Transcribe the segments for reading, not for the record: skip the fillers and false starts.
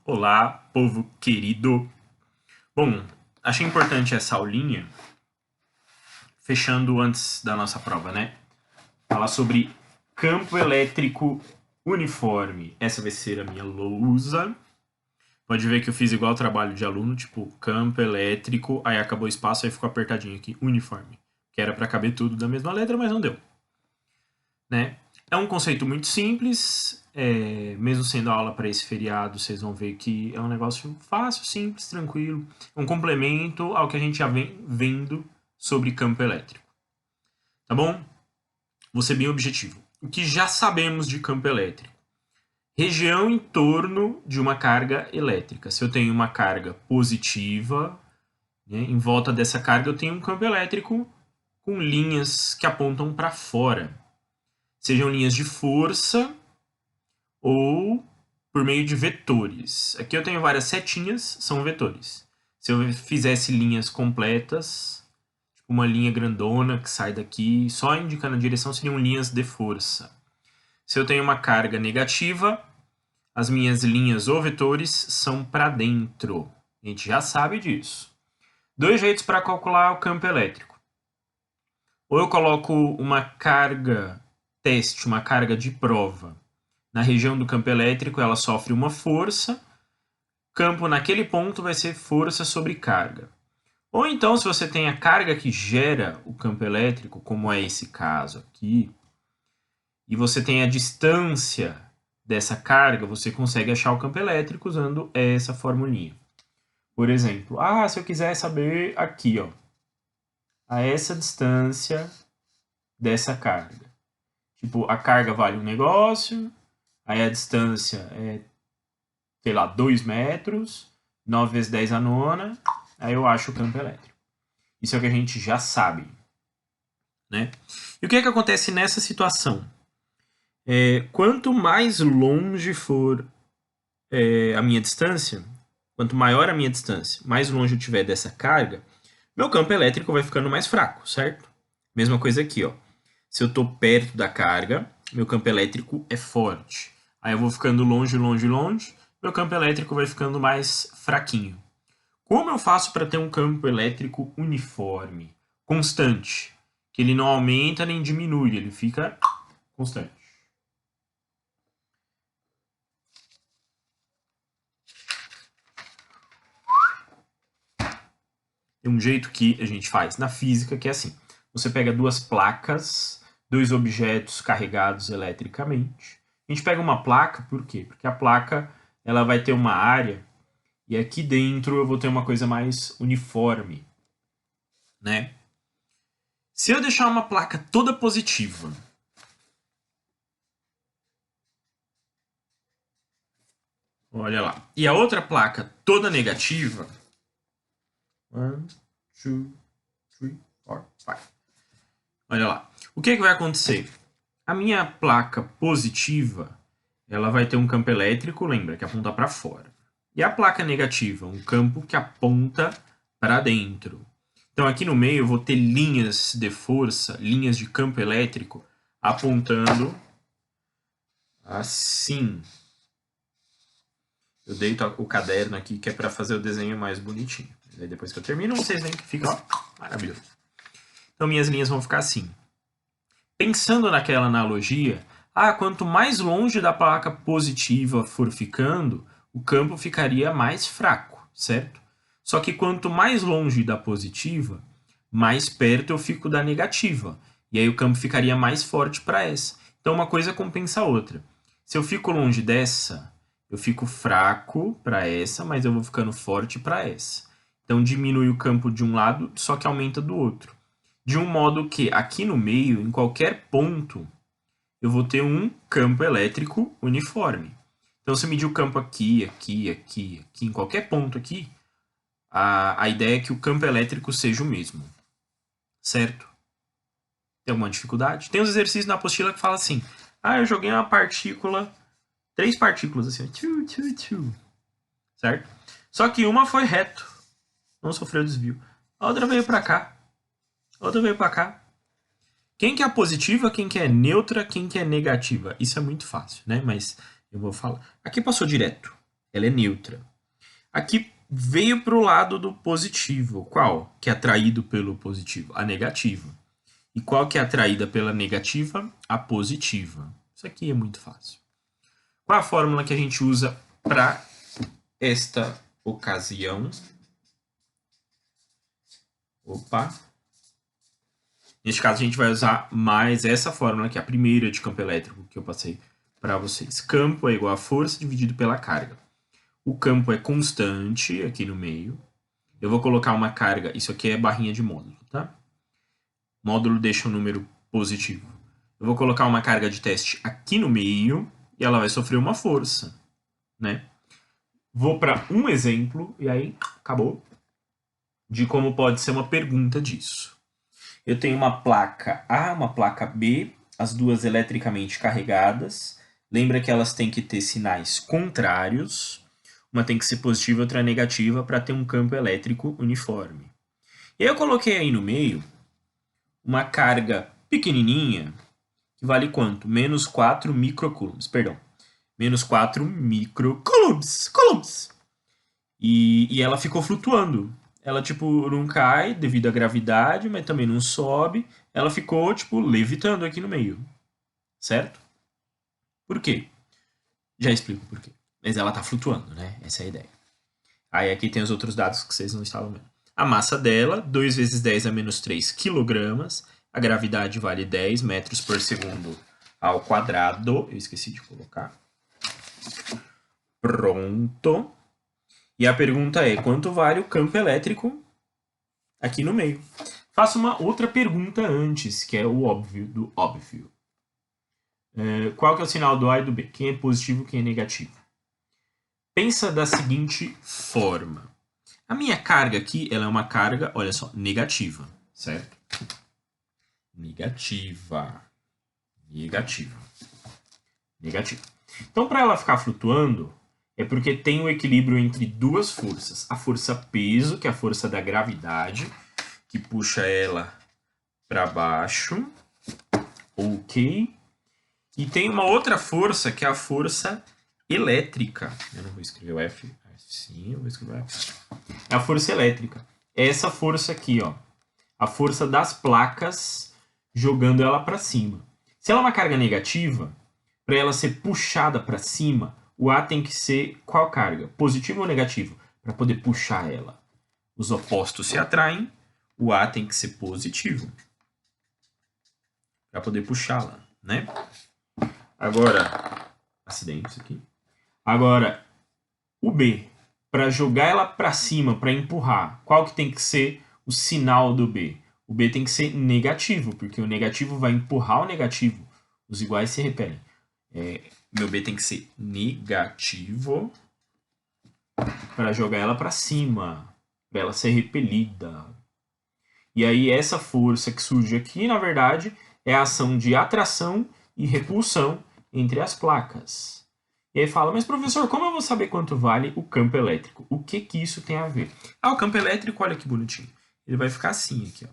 Olá, povo querido. Bom, achei importante essa aulinha, fechando antes da nossa prova, né? Falar sobre campo elétrico uniforme. Essa vai ser a minha lousa. Pode ver que eu fiz igual trabalho de aluno, tipo campo elétrico, aí acabou o espaço, aí ficou apertadinho aqui, uniforme. Que era para caber tudo da mesma letra, mas não deu. Né? É um conceito muito simples, mesmo sendo aula para esse feriado, vocês vão ver que é um negócio fácil, simples, tranquilo, um complemento ao que a gente já vem vendo sobre campo elétrico. Tá bom? Vou ser bem objetivo. O que já sabemos de campo elétrico? Região em torno de uma carga elétrica. Se eu tenho uma carga positiva, né, em volta dessa carga eu tenho um campo elétrico com linhas que apontam para fora. Sejam linhas de força ou por meio de vetores. Aqui eu tenho várias setinhas, são vetores. Se eu fizesse linhas completas, tipo uma linha grandona que sai daqui, só indicando a direção, seriam linhas de força. Se eu tenho uma carga negativa, as minhas linhas ou vetores são para dentro. A gente já sabe disso. Dois jeitos para calcular o campo elétrico. Ou eu coloco uma carga teste, uma carga de prova, na região do campo elétrico, ela sofre uma força, campo naquele ponto vai ser força sobre carga. Ou então, se você tem a carga que gera o campo elétrico, como é esse caso aqui, e você tem a distância dessa carga, você consegue achar o campo elétrico usando essa formulinha. Por exemplo, se eu quiser saber aqui, ó, a essa distância dessa carga. Tipo, a carga vale um negócio, aí a distância é, sei lá, 2 metros, 9 vezes 10 a nona, aí eu acho o campo elétrico. Isso é o que a gente já sabe. Né? E o que é que acontece nessa situação? Quanto mais longe for a minha distância, quanto maior a minha distância, mais longe eu tiver dessa carga, meu campo elétrico vai ficando mais fraco, certo? Mesma coisa aqui, ó. Se eu estou perto da carga, meu campo elétrico é forte. Aí eu vou ficando longe, longe, longe, meu campo elétrico vai ficando mais fraquinho. Como eu faço para ter um campo elétrico uniforme, constante, que ele não aumenta nem diminui, ele fica constante? Tem um jeito que a gente faz na física que é assim. Você pega duas placas, dois objetos carregados eletricamente. A gente pega uma placa, por quê? Porque a placa ela vai ter uma área e aqui dentro eu vou ter uma coisa mais uniforme, né? Se eu deixar uma placa toda positiva, olha lá, e a outra placa toda negativa, 1, 2, 3, 4, 5. Olha lá. O que vai acontecer? A minha placa positiva, ela vai ter um campo elétrico, lembra, que aponta para fora. E a placa negativa, um campo que aponta para dentro. Então aqui no meio eu vou ter linhas de força, linhas de campo elétrico apontando assim. Eu deito o caderno aqui que é para fazer o desenho mais bonitinho. Aí depois que eu termino, vocês veem que fica maravilhoso. Então minhas linhas vão ficar assim. Pensando naquela analogia, quanto mais longe da placa positiva for ficando, o campo ficaria mais fraco, certo? Só que quanto mais longe da positiva, mais perto eu fico da negativa. E aí o campo ficaria mais forte para essa. Então uma coisa compensa a outra. Se eu fico longe dessa, eu fico fraco para essa, mas eu vou ficando forte para essa. Então diminui o campo de um lado, só que aumenta do outro. De um modo que aqui no meio, em qualquer ponto, eu vou ter um campo elétrico uniforme. Então, se eu medir o campo aqui, aqui, aqui, aqui, em qualquer ponto aqui, a ideia é que o campo elétrico seja o mesmo. Certo? Tem alguma dificuldade? Tem uns exercícios na apostila que fala assim, eu joguei uma partícula, 3 partículas assim, certo? Só que uma foi reto, não sofreu desvio. A outra veio para cá, a outra veio para cá. Quem que é positiva, quem que é neutra, quem que é negativa? Isso é muito fácil, né? Mas eu vou falar. Aqui passou direto. ela é neutra. Aqui veio para o lado do positivo. Qual que é atraído pelo positivo? A negativa. E qual que é atraída pela negativa? A positiva. Isso aqui é muito fácil. Qual a fórmula que a gente usa para esta ocasião? Opa! Neste caso, a gente vai usar mais essa fórmula, que é a primeira de campo elétrico que eu passei para vocês. Campo é igual a força dividido pela carga. O campo é constante aqui no meio. Eu vou colocar uma carga, isso aqui é barrinha de módulo, tá? Módulo deixa o número positivo. Eu vou colocar uma carga de teste aqui no meio e ela vai sofrer uma força, né? Vou para um exemplo e aí acabou de como pode ser uma pergunta disso. Eu tenho uma placa A, uma placa B, as duas eletricamente carregadas. Lembra que elas têm que ter sinais contrários. Uma tem que ser positiva e outra negativa para ter um campo elétrico uniforme. E aí eu coloquei aí no meio uma carga pequenininha, que vale quanto? Menos 4 microcoulombs, perdão. Menos 4 microcoulombs. E ela ficou flutuando. Ela, tipo, não cai devido à gravidade, mas também não sobe. Ela ficou, tipo, levitando aqui no meio. Certo? Por quê? Já explico por quê. Mas ela tá flutuando, né? Essa é a ideia. Aí aqui tem os outros dados que vocês não estavam vendo. A massa dela, 2 vezes 10 a menos 3 quilogramas. A gravidade vale 10 metros por segundo ao quadrado. Eu esqueci de colocar. Pronto. E a pergunta é, quanto vale o campo elétrico aqui no meio? Faço uma outra pergunta antes, que é o óbvio do óbvio. Qual que é o sinal do A e do B? Quem é positivo, quem é negativo? Pensa da seguinte forma. A minha carga aqui, ela é uma carga, olha só, negativa, certo? Negativa. Então, para ela ficar flutuando, é porque tem um equilíbrio entre duas forças. A força peso, que é a força da gravidade, que puxa ela para baixo. Ok. E tem uma outra força, que é a força elétrica. Eu não vou escrever o F. Sim, eu vou escrever o F. É a força elétrica. É essa força aqui, ó. A força das placas jogando ela para cima. Se ela é uma carga negativa, para ela ser puxada para cima, o A tem que ser qual carga? Positivo ou negativo? Para poder puxar ela. Os opostos se atraem, o A tem que ser positivo. Para poder puxá-la, né? Agora, acidente isso aqui. Agora, o B, para jogar ela para cima, para empurrar, qual que tem que ser o sinal do B? O B tem que ser negativo, porque o negativo vai empurrar o negativo. Os iguais se repelem. Meu B tem que ser negativo para jogar ela para cima, para ela ser repelida. E aí essa força que surge aqui, na verdade, é a ação de atração e repulsão entre as placas. E aí fala, mas professor, como eu vou saber quanto vale o campo elétrico? O que que isso tem a ver? O campo elétrico, olha que bonitinho. Ele vai ficar assim aqui, ó.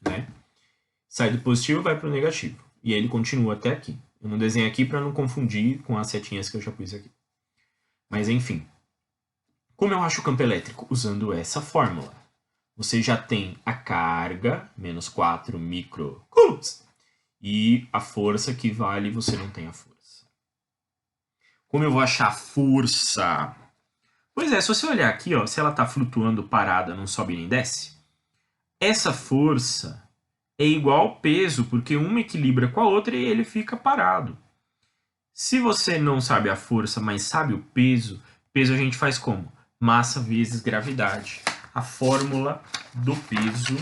Né? Sai do positivo e vai para o negativo. E aí ele continua até aqui. Eu não desenho aqui para não confundir com as setinhas que eu já pus aqui. Mas enfim. Como eu acho o campo elétrico? Usando essa fórmula. Você já tem a carga, menos 4 microcoulombs. E a força que vale, você não tem a força. Como eu vou achar a força? Pois é, se você olhar aqui, ó, se ela está flutuando parada, não sobe nem desce, essa força é igual ao peso, porque uma equilibra com a outra e ele fica parado. Se você não sabe a força, mas sabe o peso a gente faz como? Massa vezes gravidade. A fórmula do peso,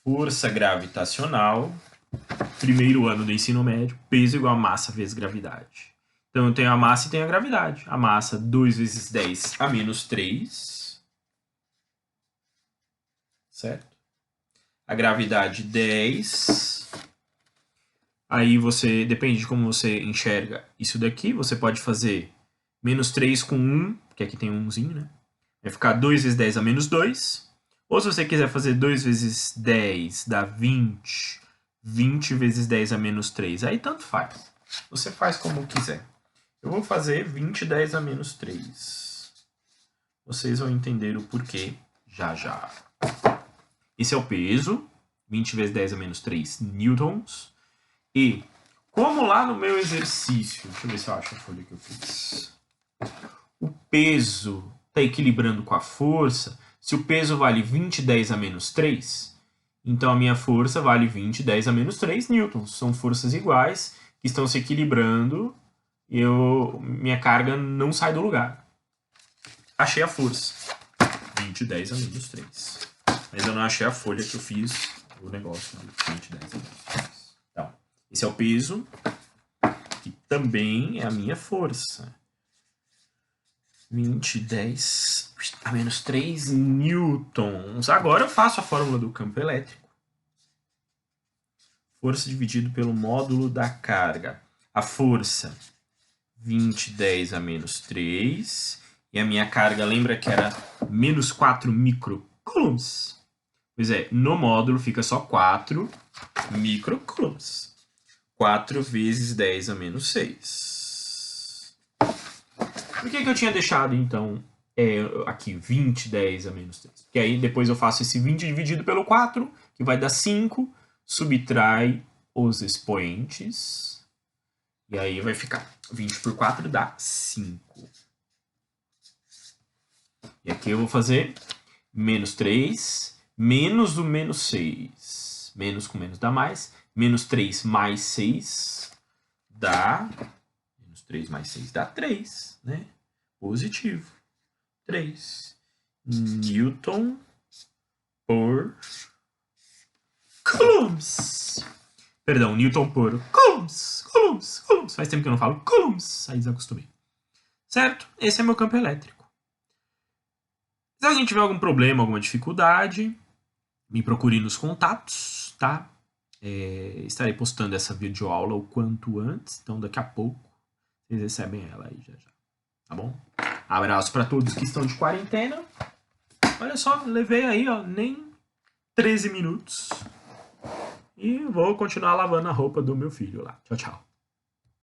força gravitacional, primeiro ano do ensino médio, peso igual a massa vezes gravidade. Então eu tenho a massa e tenho a gravidade. A massa 2 vezes 10 a menos 3. Certo? A gravidade 10. Aí você, depende de como você enxerga isso daqui, você pode fazer menos 3 com 1, porque aqui tem um 1zinho, né? Vai ficar 2 vezes 10 a menos 2. Ou se você quiser fazer 2 vezes 10 dá 20 20 vezes 10 a menos 3. Aí tanto faz. Você faz como quiser. Eu vou fazer 20 10 a menos 3. Vocês vão entender o porquê já já. Esse é o peso. 20 vezes 10 a menos 3 newtons. E, como lá no meu exercício, deixa eu ver se eu acho a folha que eu fiz. O peso está equilibrando com a força. Se o peso vale 20 10 a menos 3, então a minha força vale 20 10 a menos 3 newtons. São forças iguais que estão se equilibrando e minha carga não sai do lugar. Achei a força. 20 10 a menos 3. Mas eu não achei a folha que eu fiz o negócio do 20 10 a menos 3. Então, esse é o peso, que também é a minha força. 20 10 a menos 3 newtons. Agora eu faço a fórmula do campo elétrico. Força dividido pelo módulo da carga. A força, 20 10 a menos 3. E a minha carga, lembra que era menos 4 microcoulombs? Pois é, no módulo fica só 4 microcoulombs. 4 vezes 10 a menos 6. Por que eu tinha deixado, então, aqui 20, 10 a menos 3? Porque aí depois eu faço esse 20 dividido pelo 4, que vai dar 5, subtrai os expoentes, e aí vai ficar 20 por 4 dá 5. E aqui eu vou fazer menos 3, menos o menos 6. Menos com menos dá mais. Menos 3 mais 6 dá... Menos 3 mais 6 dá 3, né? Positivo. 3. Newton por coulombs. Perdão, Newton por coulombs. Coulombs. Faz tempo que eu não falo coulombs. Aí desacostumei. Certo? Esse é meu campo elétrico. Se alguém tiver algum problema, alguma dificuldade, me procure nos contatos, tá? Estarei postando essa videoaula o quanto antes, então daqui a pouco vocês recebem ela aí já. Tá bom? Abraço para todos que estão de quarentena. Olha só, levei aí, ó, nem 13 minutos. E vou continuar lavando a roupa do meu filho lá. Tchau, tchau.